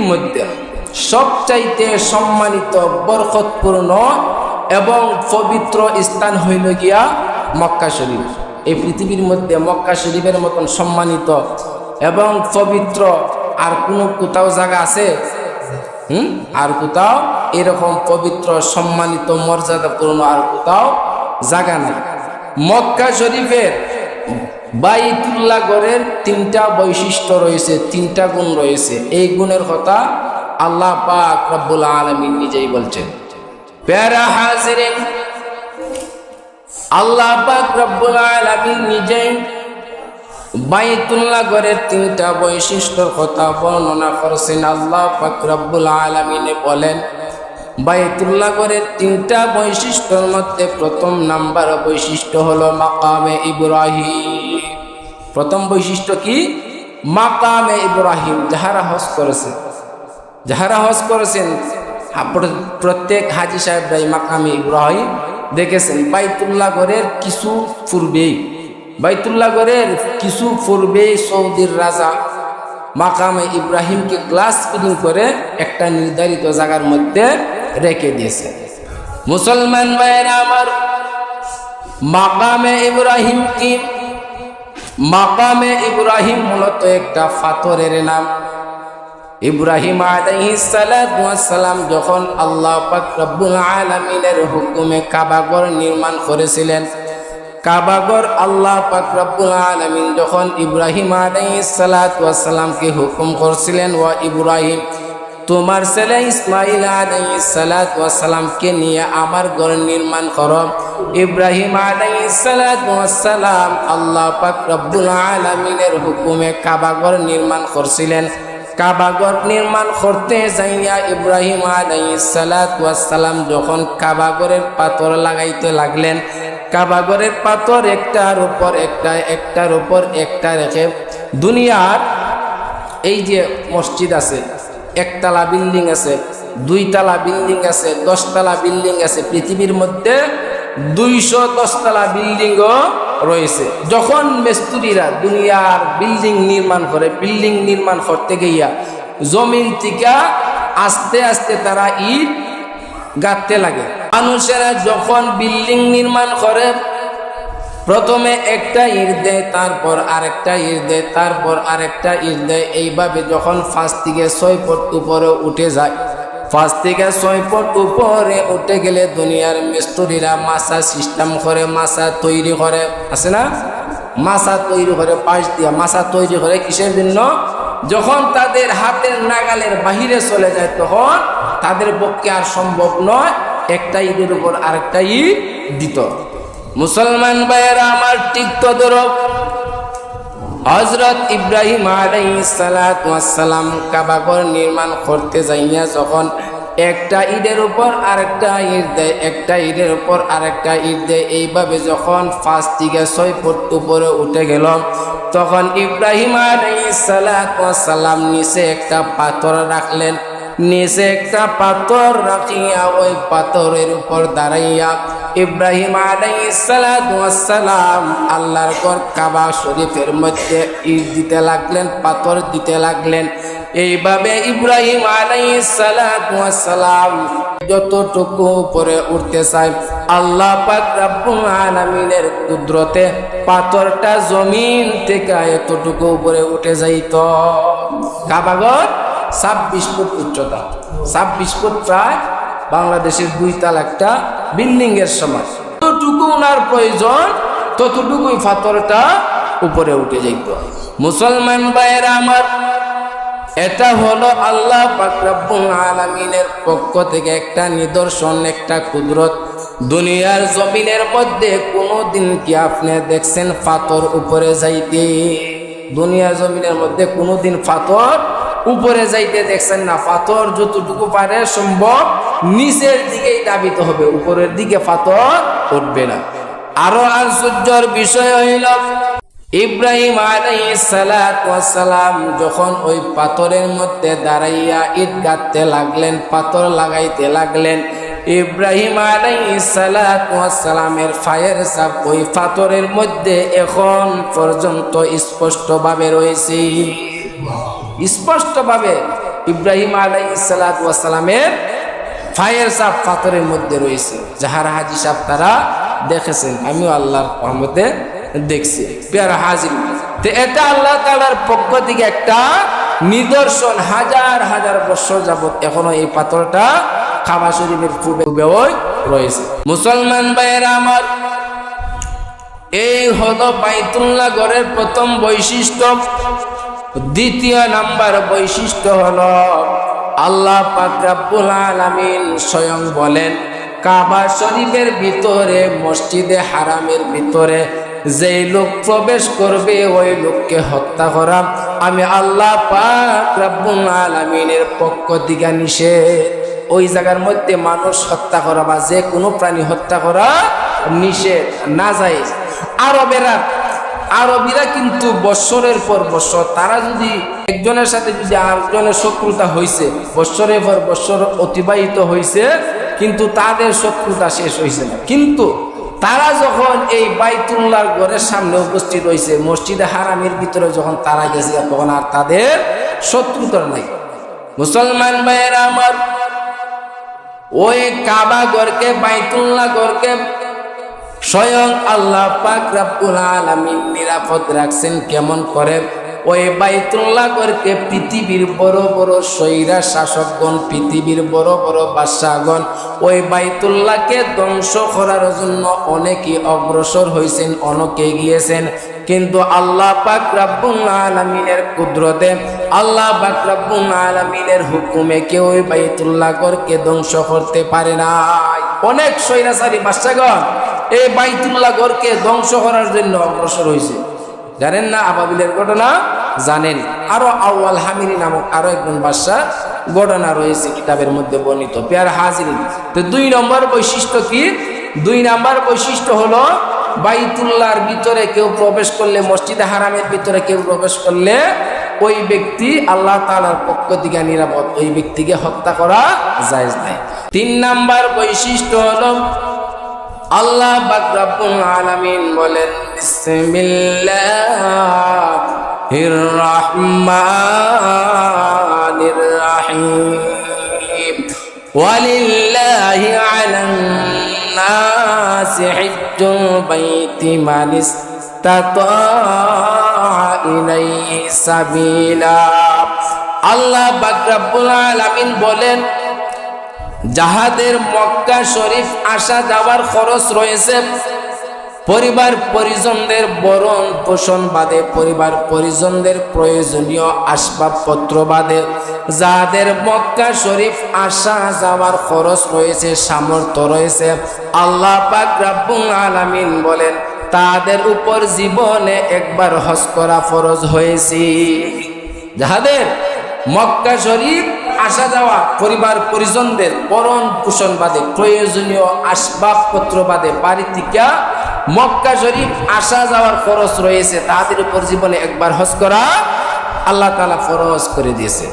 মধ্যে সবচাইতে সম্মানিত বরকতপূর্ণ এবং পবিত্র স্থান হইল গিয়া মক্কা শরীফ। এই পৃথিবীর মধ্যে মক্কা শরীফের মতন সম্মানিত এবং পবিত্র আর কোথাও জায়গা আছে? আর কোথাও এরকম পবিত্র সম্মানিত মর্যাদাপূর্ণ আর কোথাও জায়গা নাই। মক্কা শরীফের বাইতুল্লাহ গড়ের 3টা বৈশিষ্ট্য রয়েছে, 3টা গুণ রয়েছে। এই গুণের কথা আল্লাহ পাক রব্বুল আলামিন নিজেই বলছেন। প্যারা হাজিরিন, আল্লাহ পাক রব্বুল আলামিন নিজেই বাইতুল্লাহ গড়ের 3টা বৈশিষ্ট্যর কথা বর্ণনা করেছেন। আল্লাহ পাক রব্বুল আলামিন বলেন, বাইতুল্লাহ গড়ের 3টা বৈশিষ্ট্যের মধ্যে প্রথম নাম্বার বৈশিষ্ট্য হলো মাকামে ইব্রাহিম। প্রথম বৈশিষ্ট্য কি? মাকামে ইব্রাহিম। যাহারা হজ করেছেন প্রত্যেক হাজী সাহেবরাই মাকামে ইব্রাহিম দেখেছেন। বাইতুল্লাহ গড়ের কিছু পূর্বেই সৌদির রাজা মাকামে ইব্রাহিমকে গ্লাস ফিটিং করে একটা নির্ধারিত জায়গার মধ্যে রেখে দিয়েছে। মুসলমান ভাইয়েরা আমার, মাকামে ইব্রাহিম কি? মাকামে ইব্রাহিম মূলত একটা পাথরের নাম। ইব্রাহিম আলাইহিস সালাতু ওয়াস সালাম যখন আল্লাহ পাক রব্বুল আলামিনের হুকুমে কাবাঘর নির্মাণ করেছিলেন, কাবাঘর আল্লাহ পাক রব্বুল আলামিন যখন ইব্রাহিম আলাইহিস সালাতু ওয়াস সালামকে হুকুম করছিলেন, ওয়া ইব্রাহিম, তোমার ছেলে ইসমাইল আলাইহিস সালাতু ওয়াস সালামকে নিয়ে আমার ঘর নির্মাণ করো। ইব্রাহিম আলাইহিস সালাতু ওয়াস সালাম আল্লাহ পাক রব্বুল আলামিনের হুকুমে কাবাঘর নির্মাণ করছিলেন। কাবাঘর নির্মাণ করতে যাইয়া ইব্রাহিম আলাইহিস সালাতু ওয়াস সালাম যখন কাবাঘরের পাথর লাগাইতে লাগলেন, কাবাঘরের পাথর একটার উপর একটা রেখে দুনিয়ার এই যে মসজিদ আছে, 1তলা বিল্ডিং আছে, 2তলা বিল্ডিং আছে, 10তলা বিল্ডিং আছে, পৃথিবীর মধ্যে 210তলা বিল্ডিংও রয়েছে। যখন মিস্ত্রিরা দুনিয়ার বিল্ডিং নির্মাণ করতে গিয়া জমিন থেকে আস্তে আস্তে তারা ইট গাঁথতে লাগে। মানুষেরা যখন বিল্ডিং নির্মাণ করে প্রথমে একটা ইট দেয়, তারপর আরেকটা ইট দেয়, তারপর আরেকটা ইট দেয়। এইভাবে যখন 5 থেকে 6 ফুট উপরে উঠে যায়, 5 থেকে 6 ফুট উপরে উঠে গেলে দুনিয়ার মিস্ত্রিরা মাছা সিস্টেম করে, মাছা তৈরি করে, আছে না? মাছা তৈরি করে, পাশ দিয়া মাছা তৈরি করে কিসের জন্য? যখন তাদের হাতের নাগালের বাহিরে চলে যায় তখন তাদের পক্ষে আর সম্ভব নয় একটা ইটের উপর আরেকটা ইট দিত। মুসলমান ভাইয়েরা আমার, ঠিক তদ্রূপ হযরত ইব্রাহিম আলাইহিস সালাতু ওয়াস সালাম কাবাঘর নির্মাণ করতে যাইয়া যখন একটা ইটের উপর আরেকটা ইট দেয়, একটা ইটের উপর আরেকটা ইট দেয়, এইভাবে যখন 5 থেকে 6 ফুট উপরে উঠে গেল তখন ইব্রাহিম আলাইহিস সালাতু ওয়াস সালাম নিচে একটা পাথর রাখলেন। নিচে একটা পাথর রাখিয়া ওই পাথরের উপর দাঁড়াইয়া ইব্রাহিম আলাইহিস সালাতু ওয়াস সালাম আল্লাহর ঘর কাবা শরীফের মধ্যে ইট দিতে লাগলেন, পাথর দিতে লাগলেন। এইভাবে ইব্রাহিম আলাইহিস সালাতু ওয়াস সালাম যতটুকু উপরে উঠতে চায় আল্লাহ পাক রব্বুল আলামিনের কুদরতে পাথরটা জমিন থেকে এতটুকু উপরে উঠে যাইত। কাবাঘর 26 ফুট উচ্চতা, 26 ফুট প্রায় বাংলাদেশের 2তলা একটা বিল্ডিং এর সমান। যতটুকু ওনার প্রয়োজন ততটুকুই পাথরটা উপরে উঠে যাইত। মুসলমান ভাইয়েরা আমার, এটা হলো আল্লাহ পাক রব্বুল আলামিনের পক্ষ থেকে একটা নিদর্শন, একটা কুদরত। দুনিয়ার জমিনের মধ্যে কোনোদিন কি আপনি দেখছেন পাথর উপরে যাইতে? দুনিয়ার জমিনের মধ্যে কোনোদিন পাথর উপরে যাইতে দেখছেন না। পাথর যতটুকু পারে সম্ভব নিচের দিকেই দাবিত হবে, উপরের দিকে পাথর উঠবে না। আরো আশ্চর্যের বিষয় হইল ইব্রাহিম আলাইহিস সালাতু ওয়াস সালাম যখন ওই পাথরের মধ্যে দাঁড়াইয়া ইট গাঁথতে লাগলেন, পাথর লাগাইতে লাগলেন, ইব্রাহিম আলাইহিস সালাতু ওয়াস সালামের পায়ের ছাপ ওই পাথরের মধ্যে এখন পর্যন্ত স্পষ্টভাবে রয়েছে। স্পষ্টভাবে ইব্রাহিম আলাইহিস সালাতু ওয়াস সালামের পায়ের ছাপ পাথরের মধ্যে রয়েছে। যাহারা হাজী সাহেব তারা দেখেছেন, আমিও আল্লাহর রহমতে দেখছি। প্যারা হাজির, তো এটা আল্লাহ তাআলার পক্ষ থেকে একটা নিদর্শন। হাজার হাজার বছর যাবত এখনো এই পাথরটা কাবা শরীফের পূর্বেও রয়েছে। মুসলমান ভাইয়েরা আমার, এই হলো বাইতুল্লাহ ঘরের প্রথম বৈশিষ্ট্য। দ্বিতীয় নাম্বার বৈশিষ্ট্য হলো আল্লাহ পাক রব্বুল আলামিন স্বয়ং বলেন, কাবা শরীফের ভিতরে, মসজিদে হারামের ভিতরে যেই লোক প্রবেশ করবে ওই লোককে হত্যা করা আমি আল্লাহ পাক রব্বুল আলামিনের পক্ষ থেকে নিষেধ। ওই জায়গার মধ্যে মানুষ হত্যা করা বা যে কোনো প্রাণী হত্যা করা নিষেধ, নাজায়েজ। আরবিরা কিন্তু বৎসরের পর বৎসর, তারা যদি একজনের সাথে যদি আরেকজনের শত্রুতা হয়েছে, বৎসরের পর বৎসর অতিবাহিত হয়েছে, কিন্তু তাদের শত্রুতা শেষ হয়েছে না। কিন্তু তারা যখন এই বাইতুল্লাহর ঘরের সামনে উপস্থিত হয়েছে, মসজিদে হারামের ভিতরে যখন তারা গেছে, তখন আর তাদের শত্রুতা নাই। মুসলমান ভাইয়েরা আমার, ওই কাবা ঘরকে, বাইতুল্লাহ ঘরকে স্বয়ং আল্লাহ পাক রব্বুল আলামিন নিরাপদ রাখছেন। কেমন করে? ওই বাইতুল্লাহ ঘরকে পৃথিবীর বড় বড় স্বৈরা শাসকগণ, পৃথিবীর বড় বড় বাদশাহগণ ওই বাইতুল্লাহকে ধ্বংস করার জন্য অনেকেই অগ্রসর হয়েছেন, অনেকে গিয়েছেন, কিন্তু আল্লাহ পাক রব্বুল আলামিনের কুদরতে, আল্লাহ পাক রব্বুল আলামিনের হুকুমে কেউ ওই বাইতুল্লাহ ঘরকে ধ্বংস করতে পারে না। অনেক স্বৈরাচারী বাদশাহগণ এই বাইতুল্লাহ ঘরকে ধ্বংস করার জন্য অগ্রসর হয়েছে। জানেন না আবাবিলের ঘটনা? জানেন। আরো আউয়াল হামিরি নামক আরো একজন বাদশাহ ঘটনা রয়েছে কিতাবের মধ্যে বর্ণিত। প্যার হাজিরিন, তো 2 নম্বর বৈশিষ্ট্য কি? 2 নম্বর বৈশিষ্ট্য হলো বাইতুল্লাহর ভিতরে কেউ প্রবেশ করলে, মসজিদে হারামের ভিতরে কেউ প্রবেশ করলে ওই ব্যক্তি আল্লাহ তাআলার পক্ষ থেকে নিরাপদ, ওই ব্যক্তিকে হত্যা করা জায়েজ নাই। 3 নম্বর বৈশিষ্ট্য হলো আল্লাহ পাক রব্বুল আলামিন বলেন, বিসমিল্লাহির রাহমানির রাহিম, ওয়ালিল্লাহি আলান নাসি হিজ্জুল বাইতি মান ইসতাতা ইলাইহি সাবিলা। আল্লাহ পাক রব্বুল আলামিন বলেন, যাহাদের মক্কা শরীফ আসা যাওয়ার খরচ রয়েছে, পরিবার পরিজনদের বরণ পোষণ বাদে, পরিবার পরিজনদের প্রয়োজনীয় আসবাবপত্র বাদে, যাদের মক্কা শরীফ আসা যাওয়ার খরচ রয়েছে, সামর্থ্য রয়েছে, আল্লাহ পাক রব্বুল আলামিন বলেন তাদের উপর জীবনে একবার হজ করা ফরজ হয়েছে। যাহাদের মক্কা শরীফ আসা যাওয়া, পরিবার পরিজনদের বরণ পোষণ বাদে, প্রয়োজনীয় আসবাবপত্র বাদে, বাড়ি থেকে মক্কা শরীফ আসা যাওয়ার খরচ রয়েছে, তাদের উপর জীবনে একবার হজ করা আল্লাহ তাআলা ফরজ করে দিয়েছে।